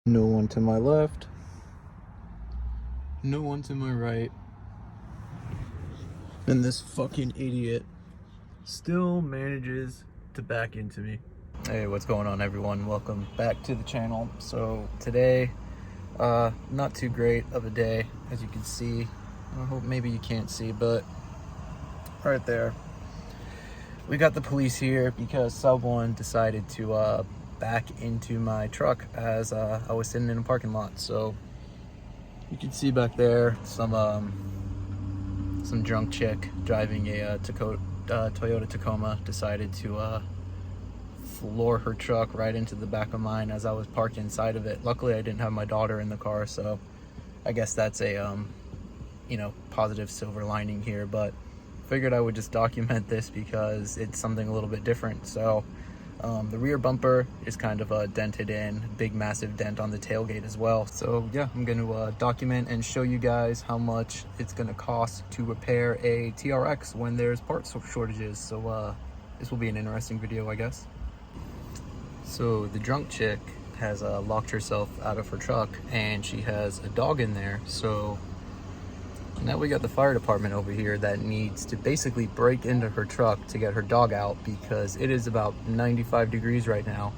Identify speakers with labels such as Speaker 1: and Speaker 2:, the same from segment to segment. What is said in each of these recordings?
Speaker 1: No one to my left. No one to my right. And this fucking idiot still manages to back into me. Hey, what's going on, everyone? Welcome back to the channel. So today, not too great of a day, as you can see. I hope maybe you can't see, but right there, we got the police here because someone decided to back into my truck as I was sitting in a parking lot. So you can see back there some drunk chick driving a Toyota Tacoma decided to floor her truck right into the back of mine as I was parked inside of it. Luckily, I didn't have my daughter in the car, so I guess that's a positive silver lining here. But figured I would just document this because it's something a little bit different. So the rear bumper is kind of dented in, big massive dent on the tailgate as well. So yeah, I'm going to document and show you guys how much it's going to cost to repair a TRX when there's parts shortages. So this will be an interesting video, I guess. So the drunk chick has locked herself out of her truck and she has a dog in there. So now we got the fire department over here that needs to basically break into her truck to get her dog out because it is about 95 degrees right now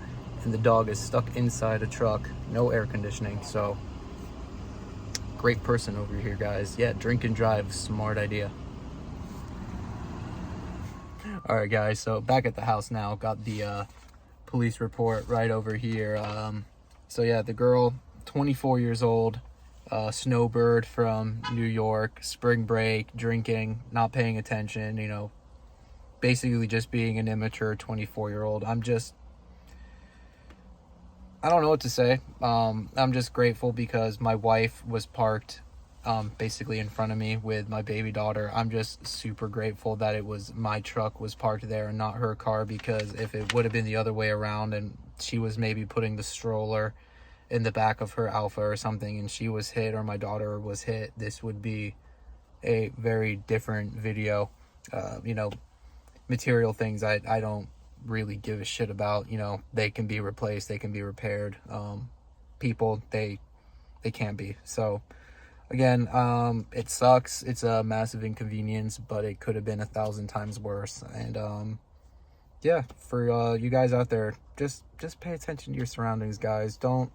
Speaker 1: and the dog is stuck inside a truck, no air conditioning. So great person over here, guys. Yeah, drink and drive, smart idea. All right, guys, so back at the house now, got the police report right over here. So yeah, the girl, 24 years old, snowbird from New York, spring break, drinking, not paying attention, basically just being an immature 24-year-old. I don't know what to say. I'm just grateful because my wife was parked basically in front of me with my baby daughter. I'm just super grateful that it was my truck was parked there and not her car, because if it would have been the other way around and she was maybe putting the stroller in the back of her Alpha or something and she was hit or my daughter was hit, this would be a very different video. Material things I don't really give a shit about. They can be replaced, they can be repaired. People, they can't be. So again, it sucks. It's a massive inconvenience, but it could have been 1,000 times worse. And yeah, for you guys out there, just pay attention to your surroundings, guys. Don't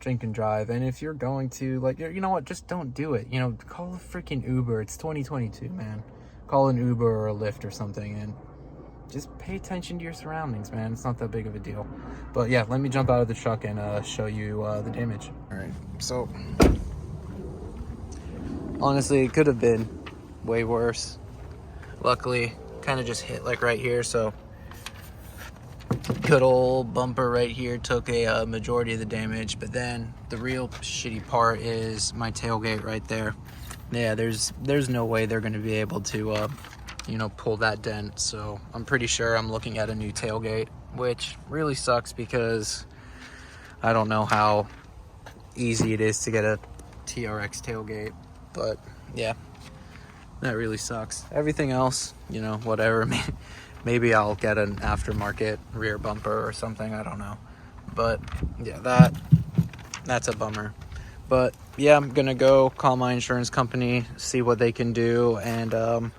Speaker 1: drink and drive. And if you're going to, you know what, just don't do it. Call a freaking Uber. It's 2022, man. Call an Uber or a Lyft or something and just pay attention to your surroundings, man. It's not that big of a deal. But yeah, let me jump out of the truck and show you the damage. All right, so honestly, it could have been way worse. Luckily, kind of just hit right here, so good old bumper right here took a majority of the damage. But then the real shitty part is my tailgate right there. Yeah, there's no way they're going to be able to pull that dent. So I'm pretty sure I'm looking at a new tailgate, which really sucks because I don't know how easy it is to get a TRX tailgate. But yeah, that really sucks. Everything else, whatever. Maybe I'll get an aftermarket rear bumper or something, I don't know. But yeah, that's a bummer. But yeah, I'm gonna go call my insurance company, see what they can do, and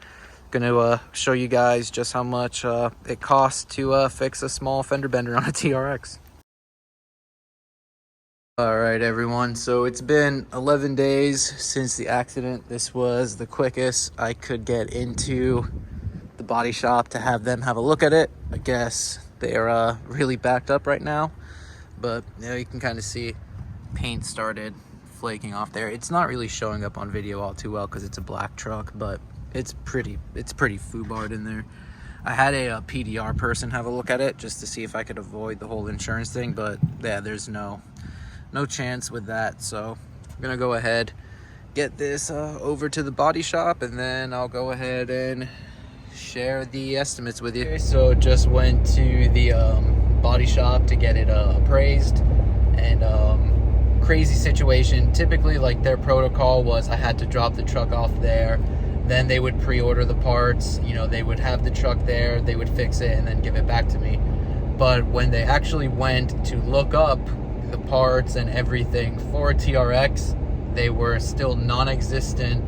Speaker 1: gonna show you guys just how much it costs to fix a small fender bender on a TRX. All right, everyone, so it's been 11 days since the accident. This was the quickest I could get into the body shop to have them have a look at it. I guess they're really backed up right now, but you can kind of see paint started flaking off there. It's not really showing up on video all too well because it's a black truck, but it's pretty foobarred in there. I had a PDR person have a look at it just to see if I could avoid the whole insurance thing, but yeah, there's no chance with that. So I'm gonna go ahead, get this over to the body shop, and then I'll go ahead and share the estimates with you. Okay, so just went to the body shop to get it appraised, and crazy situation. Typically, their protocol was I had to drop the truck off there, then they would pre-order the parts, they would have the truck there, they would fix it and then give it back to me. But when they actually went to look up the parts and everything for TRX, they were still non-existent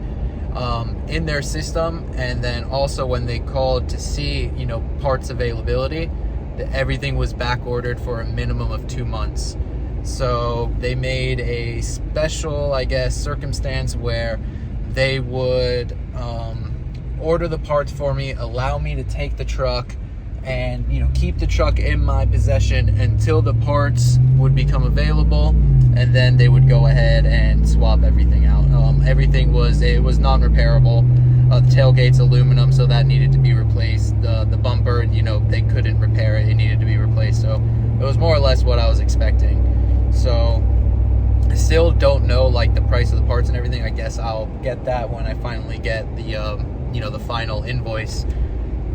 Speaker 1: in their system. And then also when they called to see, you know, parts availability, everything was back ordered for a minimum of 2 months. So they made a special, I guess, circumstance where they would order the parts for me, allow me to take the truck, and, you know, keep the truck in my possession until the parts would become available, and then they would go ahead and swap everything out. Everything was non-repairable. The tailgate's aluminum, so that needed to be replaced. The bumper, you know, they couldn't repair it. It needed to be replaced. So it was more or less what I was expecting. So I still don't know, like, the price of the parts and everything. I guess I'll get that when I finally get the, you know, the final invoice.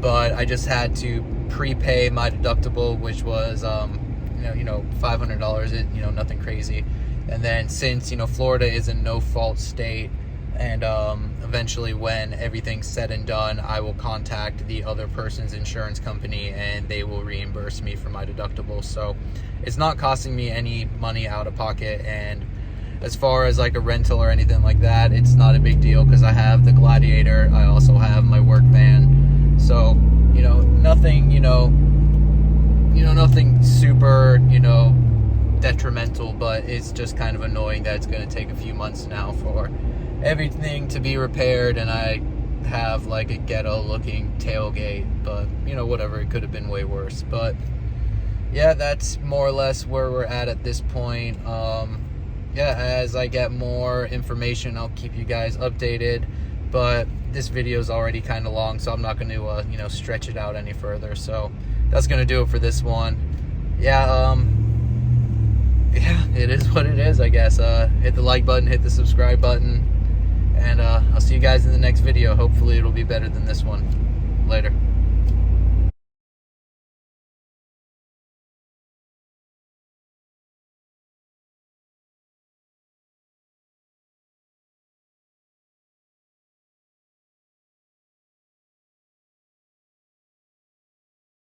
Speaker 1: But I just had to prepay my deductible, which was, you know, $500. You know, nothing crazy. And then since, you know, Florida is a no-fault state, and eventually when everything's said and done, I will contact the other person's insurance company and they will reimburse me for my deductible. So it's not costing me any money out of pocket. And as far as like a rental or anything like that, it's not a big deal because I have the Gladiator. I also have my work van. So, you know, nothing, nothing super, you know, detrimental, but it's just kind of annoying that it's going to take a few months now for everything to be repaired, and I have like a ghetto looking tailgate. But, you know, whatever, it could have been way worse. But yeah, that's more or less where we're at this point. Yeah, as I get more information, I'll keep you guys updated, but this video is already kind of long, so I'm not going to you know, stretch it out any further. So that's going to do it for this one. Yeah, yeah, it is what it is, I guess. Hit the like button, hit the subscribe button, and I'll see you guys in the next video. Hopefully it'll be better than this one. Later.